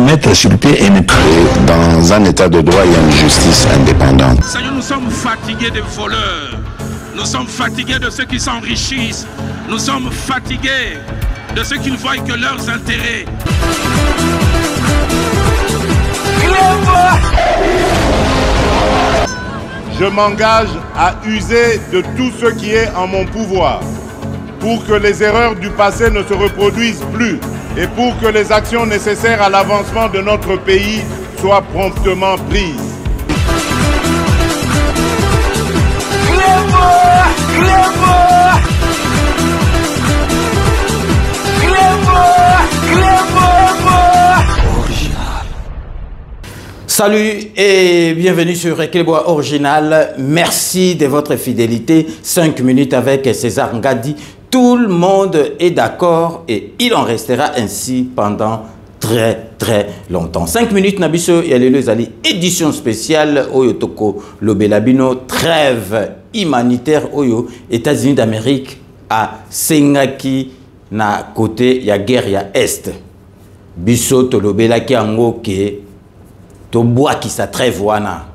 mettre sur pied une... Dans un état de droit, il y a une justice indépendante. Seigneur, nous sommes fatigués des voleurs. Nous sommes fatigués de ceux qui s'enrichissent. Nous sommes fatigués de ceux qui ne voient que leurs intérêts. Je m'engage à user de tout ce qui est en mon pouvoir pour que les erreurs du passé ne se reproduisent plus et pour que les actions nécessaires à l'avancement de notre pays soient promptement prises. Salut et bienvenue sur Ekleboa Original. Merci de votre fidélité. 5 minutes avec César Ngadi. Tout le monde est d'accord et il en restera ainsi pendant très longtemps. 5 minutes Nabiso Yalelo Zali, édition spéciale Oyo Toko Lobelabino, trêve humanitaire Oyo, États-Unis d'Amérique à Sengaki na côté ya guerre ya Est. Biso Tolobelaki Ango ke to bois qui sa trêve wana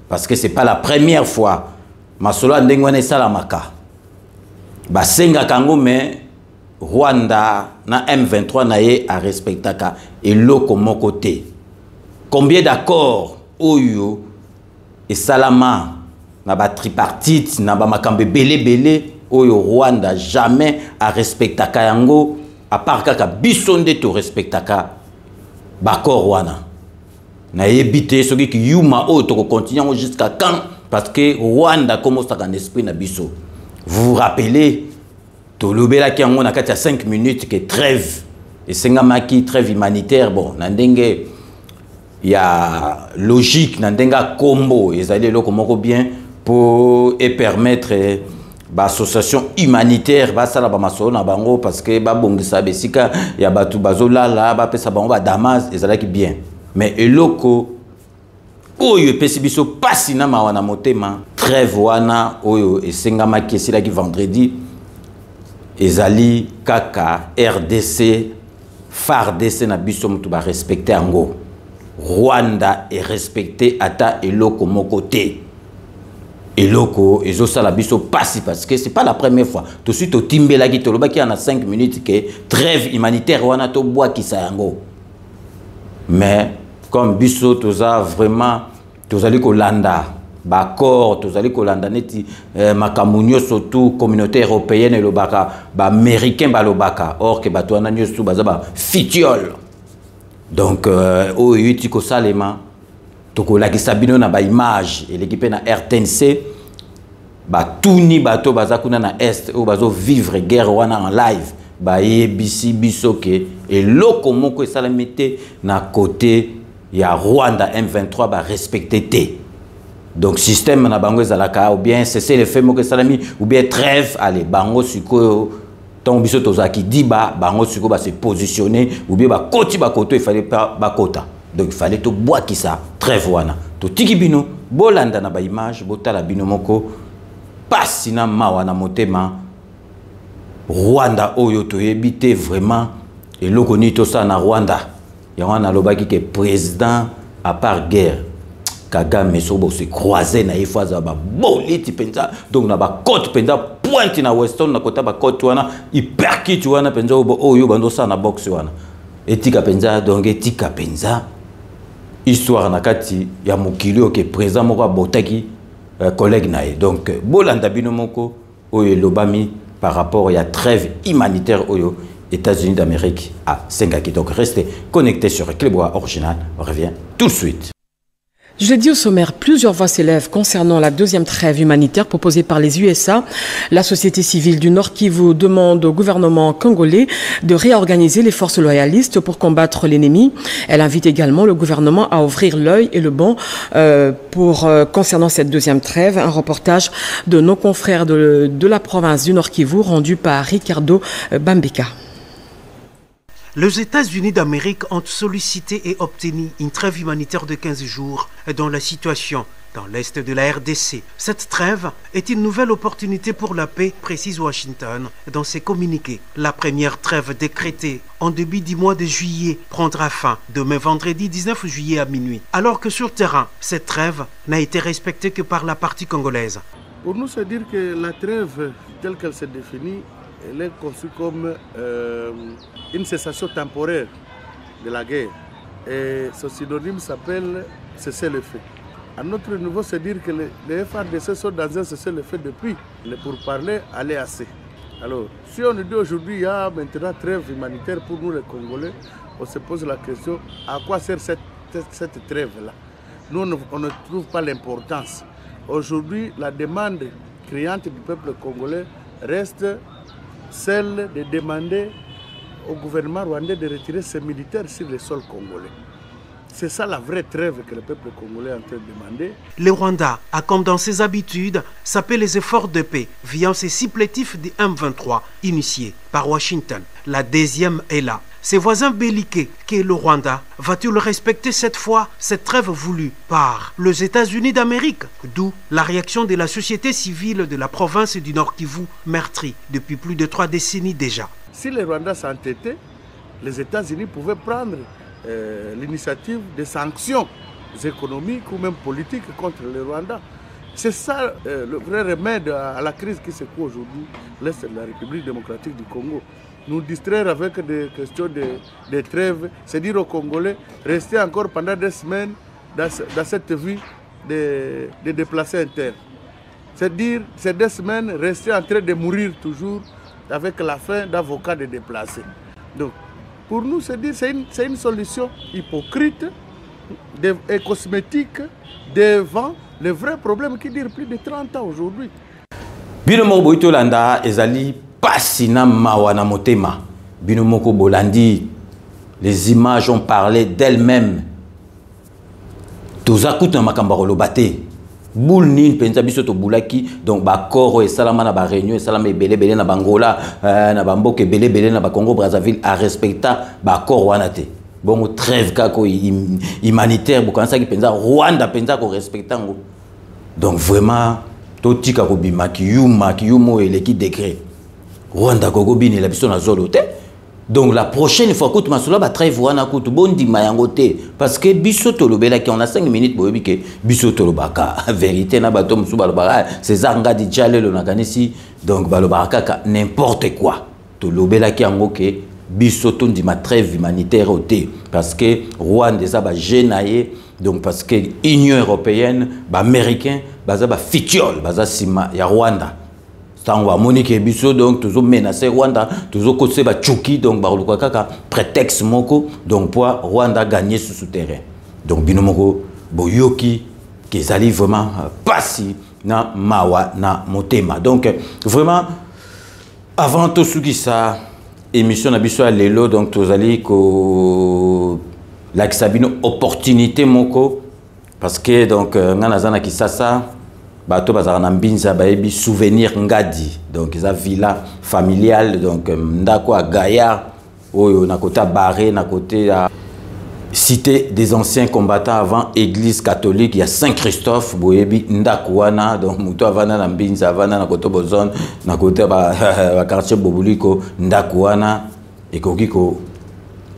parce que c'est pas la première fois masolo ndengwane salamaka ba senga kango mais Rwanda na M23 na ye a respectaka eloko moko te. Combien d'accords oyo et salama na ba tripartite na ba makambe belé oyo Rwanda jamais a respectaka yango à part kaka bisonde to respectaka ba accord wana. Na évité ce qui yuma autre continent jusqu'à quand parce que Rwanda commence à un esprit na biso. Vous vous rappelez Tolobela qui en a 4 à 5 minutes que trêve et sengamaki trêve humanitaire bon nandenge il y a logique nandenga combo ils allaient là comme bien pour et permettre l'association humanitaire ba sala ba masolo na bango parce que ba bongisa besika ya batu bazola la ba pesa bango ba Damas ils allaient bien. Mais eloko oyo pesi biso pasi na mawana motema trêve wana oyo esengama kesila ki vendredi ezali kaka RDC FARDC na biso mutu ba respecter ango. Rwanda est respecté ata eloko moko te. Eloko ezo sala biso pasi parce que c'est pas la première fois. Tout de suite au timbela ki toloba ki en 5 minutes que trêve humanitaire wana to bois ki sa yango. Mais comme biso toza vraiment tozali kolanda bakor tozali kolanda neti makamunyo surtout communauté européenne et lobaka ba américain ba lobaka or que bato wana nyosu baza ba fitiol donc o yuti ko salema tokolakisa bino na ba image et l'équipe na RTNC ba tuni bato baza kuna na est o bazo vivre guerre wana en live ba yebisi biso ke eloko moko esalamite na côté ya Rwanda M23 ba respecter té. Donc système na bango ezalaka ou bien cesser les faits moko salami ou bien trêve allez bango siko ton biso tozaki diba bango siko ba se positionner ou bien ba koti ba koto il fallait pas ba kota. Donc il fallait to bois qui ça trêve wana. To tiki bino bolanda na ba image botala bino moko pasi na mawana motema Rwanda oyo to yebite vraiment et loko ni to sa na Rwanda. Yawana lobaki que président à part guerre Kagame sobo se croiser na ifaza ba boliti penza donc na ba côte penza pointe na western na kota ba côte wana hyperkit wana penza oyo bando sa na box wana etika penza donc etika penza histoire na kati ya mokili que président moko botaki collègue nae donc bolanda bino moko oyo lobami par rapport à trêve humanitaire oyo États-Unis d'Amérique à Sengaki. Donc restez connectés sur Ekleboa Original. On revient tout de suite. Je l'ai dit au sommaire, plusieurs voix s'élèvent concernant la deuxième trêve humanitaire proposée par les USA. La société civile du Nord Kivu demande au gouvernement congolais de réorganiser les forces loyalistes pour l'ennemi. Elle invite également le gouvernement à ouvrir l'œil et le bon concernant cette deuxième trêve. Un reportage de nos confrères de la province du Nord Kivu rendu par Ricardo Bambika. Les États-Unis d'Amérique ont sollicité et obtenu une trêve humanitaire de 15 jours dont la situation dans l'est de la RDC. Cette trêve est une nouvelle opportunité pour la paix, précise Washington dans ses communiqués. La première trêve décrétée en début du mois de juillet prendra fin demain vendredi 19 juillet à minuit. Alors que sur terrain, cette trêve n'a été respectée que par la partie congolaise. Pour nous, c'est dire que la trêve, telle qu'elle se définit, elle est conçue comme une cessation temporaire de la guerre. Et ce synonyme s'appelle cessez-le-feu. À notre niveau, c'est dire que les FARDC sont dans un cessez-le-feu depuis le pourparlers à l'EAC. Alors, si on nous dit aujourd'hui, il y a maintenant trêve humanitaire pour nous les Congolais, on se pose la question, à quoi sert cette trêve-là? Nous, on ne trouve pas l'importance. Aujourd'hui, la demande criante du peuple congolais reste celle de demander au gouvernement rwandais de retirer ses militaires sur le sol congolais. C'est ça la vraie trêve que le peuple congolais est en train de demander. Le Rwanda a, comme dans ses habitudes, sapé les efforts de paix via ces supplétifs du M23 initiés par Washington. La deuxième est là. Ses voisins belliqueux qu'est le Rwanda, va-t-il respecter cette fois cette trêve voulue par les États-Unis d'Amérique? D'où la réaction de la société civile de la province du Nord Kivu, meurtrie depuis plus de 3 décennies déjà. Si le Rwanda s'entêtait, les États-Unis pouvaient prendre l'initiative de sanctions économiques ou même politiques contre le Rwanda. C'est ça le vrai remède à la crise qui secoue aujourd'hui l'Est de la République démocratique du Congo. Nous distraire avec des questions de trêve, c'est dire aux Congolais, rester encore pendant des semaines dans cette vie de déplacés internes. C'est dire, ces 2 semaines, rester en train de mourir toujours avec la fin d'avocats de déplacés. Donc, pour nous, c'est une solution hypocrite et cosmétique devant le vrai problème qui dure plus de 30 ans aujourd'hui. Bino Boito Landa ezali pasina mawana motema. Bino moko bolandi, les images ont parlé d'elles-mêmes. Tozakuta makamba lobate. Boule nin penza biso to bulaki donc ba koro et salama na ba réunion et salama belé na bangola na bamboke belé na ba Congo Brazzaville à respecter ba koro wana te. Bon trêve kako humanitaire bokansa ki penza Rwanda penza ko respecter ngo. Donc vraiment totika ko bima ki yumo eleki décret. Rwanda ko bini la biso na zolo te. Donc la prochaine fois que tu m'as soulevé, trêve wana kutu bondi mayangote parce que biso tolobela qui on a 5 minutes boyebi que biso tolobaka vérité na bato musuba lobaka César Ngadi Tchale lo nakanisi donc balobaka ka n'importe quoi tolobela qui ango que biso tondi ma trêve humanitaire oté parce que Rwanda ça ba genaye donc parce que Union européenne ba américain baza ba fitiol baza sima ya Rwanda. Tangwa Monique Bisso donc toujours menacé Rwanda toujours côté ba Tchouki donc ba kaka prétexte moko donc pour Rwanda gagner sur souterrain donc binomoko boyoki qui zali vraiment passi na mawa na motema donc vraiment avant tout ce qui ça émission na biso lelo donc tozali ko la kisabino opportunité moko parce que donc ngana zana kisasa bato bazana mbinza baebi souvenir ngadi donc ils a villa familiale donc ndako a Gaillard oyo na côté barré na côté à cité des anciens combattants avant église catholique il y a Saint-Christophe boyebi ndako wana donc muto avana na mbinza avana na côté bozone na côté ba quartier bobuliko ndako wana ekokiko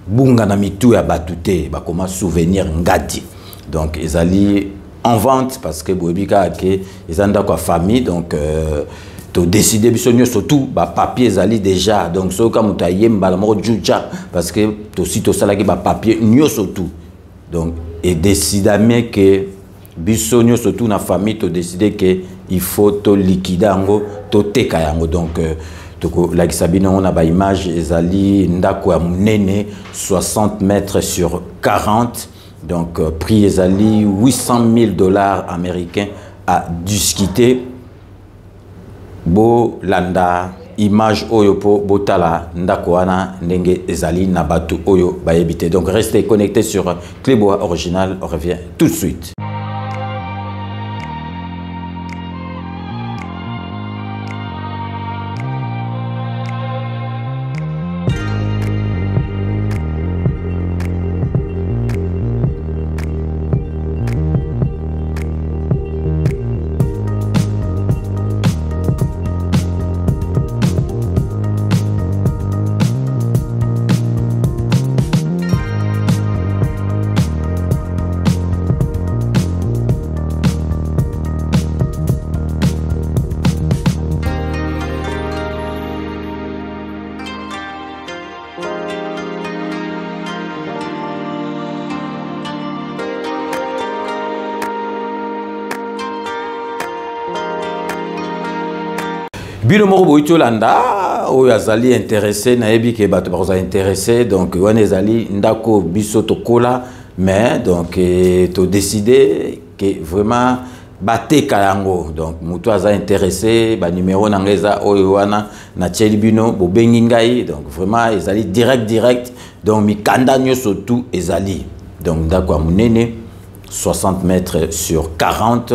bunga na mitu ya batute ba koma souvenir ngadi donc ils ali en vente parce que boebika ke ezanda kwa famille donc to décider bisonyo surtout ba papier ezali déjà donc so ka mutaye mbala moko juja parce que to si to salaki ba papier nyo surtout donc et décidamment que bisonyo surtout na famille to décider que il faut to liquider ngo to teka yango donc to la kisabino on a ba image ezali ndako ya munene 60 mètres sur 40. Donc, prix ezali $800,000 américains à discuter. Bo landa image oyo po botala ndako wana ndenge ezali na batu oyo bayebite. Donc, restez connectés sur Clébois Original. On revient tout de suite. Bino moko boito landa oyo azali intéressé na yebi ke bato ba intéressé donc wana ezali ndako biso tokola mais donc to décider que vraiment bateka yango donc mutu aza intéressé ba numéro na ngeza oyo wana na tcheli bino bo bengi ngai donc vraiment ezali direct donc mikanda nyoso tout ezali donc ndako ya munene 60 mètres sur 40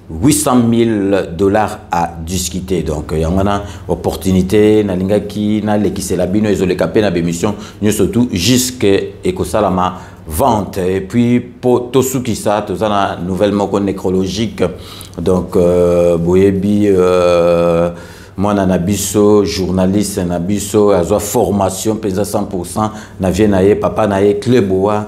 $800 000 à discuter. Donc, il y a une opportunité, na lingaki, na lekisela bino, ezoleka pe na bémission, nous surtout jusqu'à ekosalama vente. Et puis, pour tosuki sa, tozana nouvellement nécrologique. Donc, boyebi, moi, nabiso, journaliste, nabiso, azo formation, pesa 100%, na vienaye, papa naye, kleboa,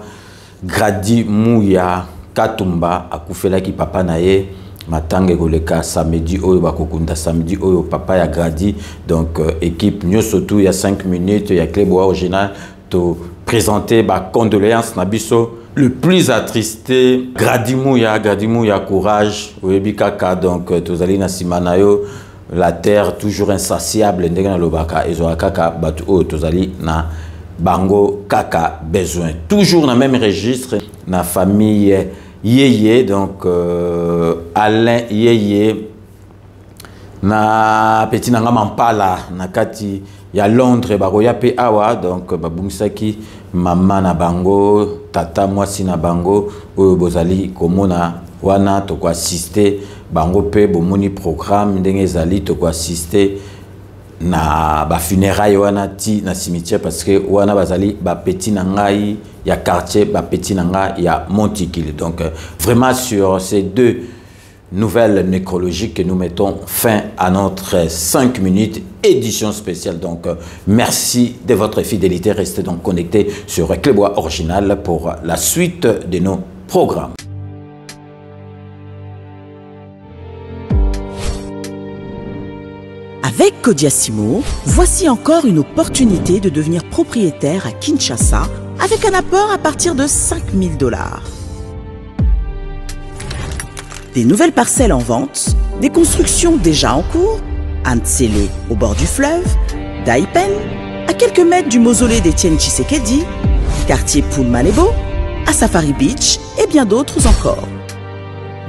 gradi mouya, katumba, akufela ki papa naye, Matange goleka samedi oyo bakokunda samedi oyo papa ya gradi donc équipe nous surtout il y a 5 minutes il y a Clébois original to présenter ba condoléances nabiso le plus attristé Gradimou ya courage oyebi kaka donc tozali na simanayo la terre toujours insatiable ndenge na lobaka ezo kaka batu oyo tozali na bango kaka besoin toujours na même registre na famille Yeye, donc Alain Yeye, na petit nanga mampala, na kati ya Londres, baroya pe awa, donc babungsaki mama na bango, tata mwasi na bango, oyo bozali komona wana toko assister bango pe bomoni programme ndenge ezali toko assister na ba funérailles wana ti na cimetière parce que wana bazali ba petit nangai ya quartier ba petit nanga ya Montikil. Donc vraiment sur ces deux nouvelles nécrologiques que nous mettons fin à notre 5 minutes édition spéciale. Donc merci de votre fidélité, restez donc connectés sur Clébois Original pour la suite de nos programmes. Avec Kodiasimo, voici encore une opportunité de devenir propriétaire à Kinshasa avec un apport à partir de $5 000. Des nouvelles parcelles en vente, des constructions déjà en cours, à Ntsele au bord du fleuve, Daipen, à quelques mètres du mausolée d'Étienne Tshisekedi, quartier Poulmanebo, à Safari Beach et bien d'autres encore.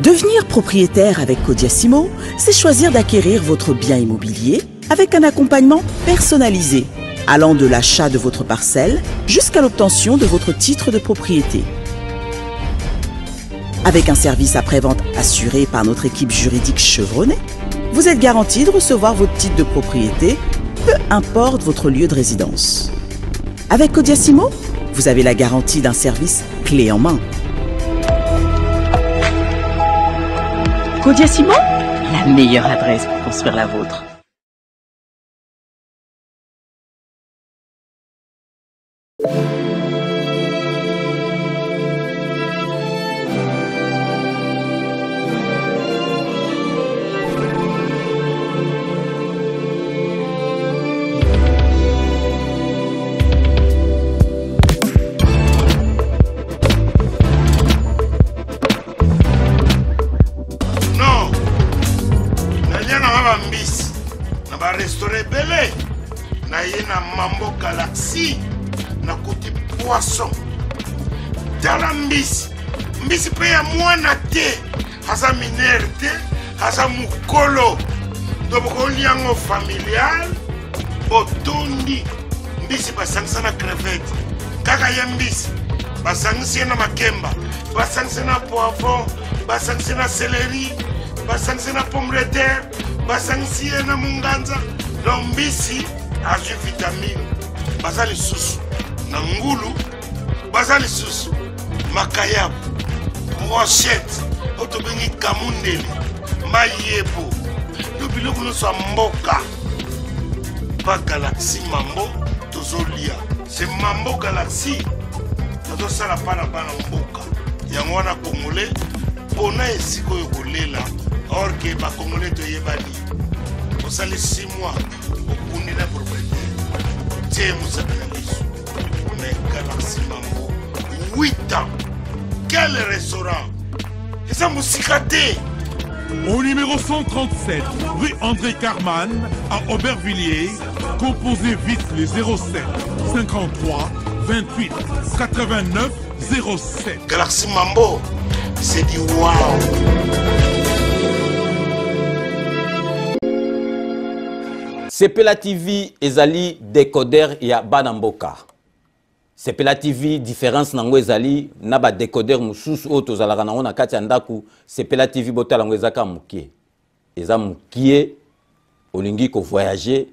Devenir propriétaire avec Kodiasimo, c'est choisir d'acquérir votre bien immobilier avec un accompagnement personnalisé, allant de l'achat de votre parcelle jusqu'à l'obtention de votre titre de propriété. Avec un service après-vente assuré par notre équipe juridique chevronnée, vous êtes garanti de recevoir votre titre de propriété, peu importe votre lieu de résidence. Avec Kodiasimo, vous avez la garantie d'un service clé en main. Kodiasimo, la meilleure adresse pour construire la vôtre. Mambo Galaxy na côté poisson tala mbisi pe ya mwana te haza minere te haza mukolo ndoboko liango familial otondi mbisi basangisa na crevette kaka ya mbisi basangisa na makemba basangisa na poivron basangisa na céleri basangisa na pomme de terre basangisa na munganza lombisi azu vitamine bazali susu na ngulu bazali susu makayabu brochette otobengi kamundeli mayebo lobiloko nyonso ya mboka pa Galaxy mambo tozolia se mambo Galaxy tozosala pana bana mboka yango wana congolais mpona esika oyo kolela or ke bacongolais toyebani osali 6 mois okundi na propriété tie mosakana liso mais Galaxy mambo 8 ans quel restaurant eza mosika te Au numéro 137, rue André Carman, à Aubervilliers, composez vite les 07 53 28 89 07. Galaxy Mambo, c'est du wow. Sepela TV ezali décodeur ya Banamboka. Sepela TV différence nango ezali na ba décodeur mususu o tozalaka nango na kati ya ndaku. Sepela TV botala ngo ezaka mukie. Eza mukie olingi ko voyager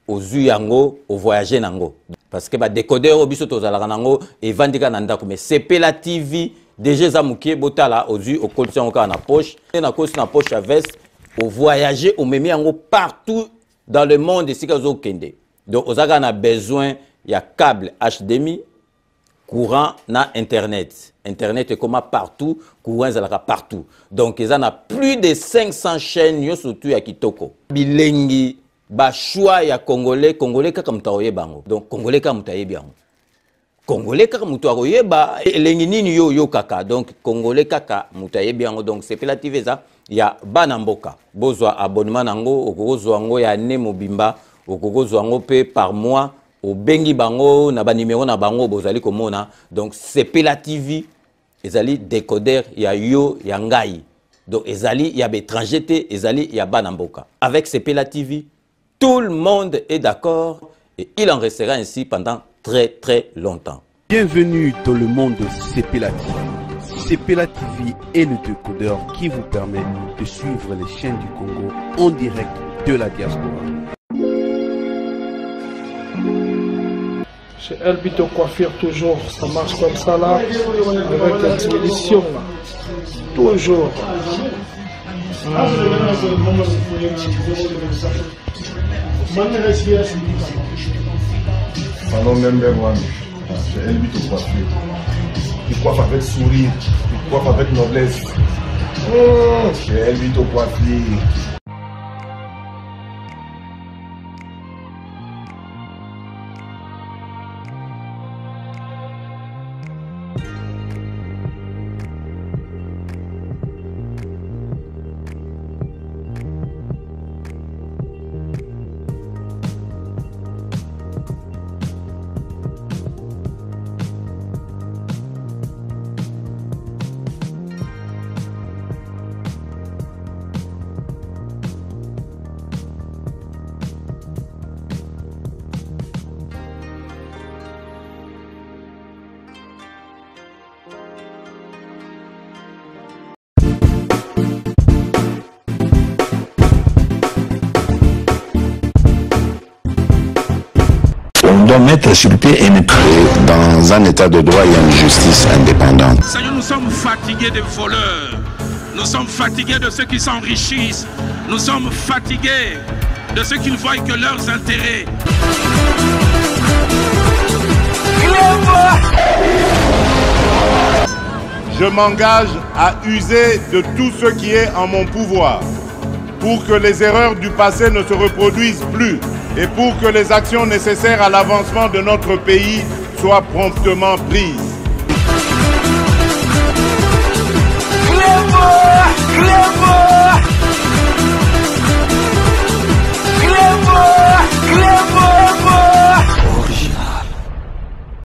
ozu yango o voyager nango. Parce que ba décodeur o biso tozalaka nango evandika na ndaku mais Sepela TV déjà eza mukie botala ozu o koltia ngo na poche na kosi na poche à veste o voyager o memi yango partout dans le monde ici kazo kende. Donc on a besoin il y a câble HDMI, courant na internet. Internet est comme partout, courant est partout. Donc ils en a plus de 500 chaînes surtout à Kitoko. Bilengi ba choix ya congolais kaka mutaoye bango. Donc congolais kaka mutaye bien. Congolais kaka mutaoye ba elengi nini yo kaka. Donc congolais kaka mutaye bien. Donc c'est relative ça. Ya Banamboka bozwa abonnement nango okozwa ngo ya ne mobimba okozwa ngo pe par mois au bengi bango na ba numéro na bango bozali komona. Donc Sepela TV ezali décodeur ya yo ya ngai. Donc ezali ya étranger ezali ya Banamboka. Avec Sepela TV tout le monde est d'accord et il en restera ainsi pendant très longtemps. Bienvenue dans le monde de Sepela TV. Sepela TV est le décodeur qui vous permet de suivre les chaînes du Congo en direct de la diaspora. Chez Elbito Coiffure, toujours, ça marche comme ça là, avec l'expédition là. Toujours. Salon number one, chez Elbito Coiffure. Il coiffe avec sourire, il coiffe avec noblesse. Chez Elbito Coiffure. On doit mettre sur pied et dans un état de droit et une justice indépendante. Seigneur, nous sommes fatigués des voleurs. Nous sommes fatigués de ceux qui s'enrichissent. Nous sommes fatigués de ceux qui ne voient que leurs intérêts. Je m'engage à user de tout ce qui est en mon pouvoir pour que les erreurs du passé ne se reproduisent plus et pour que les actions nécessaires à l'avancement de notre pays soient promptement prises.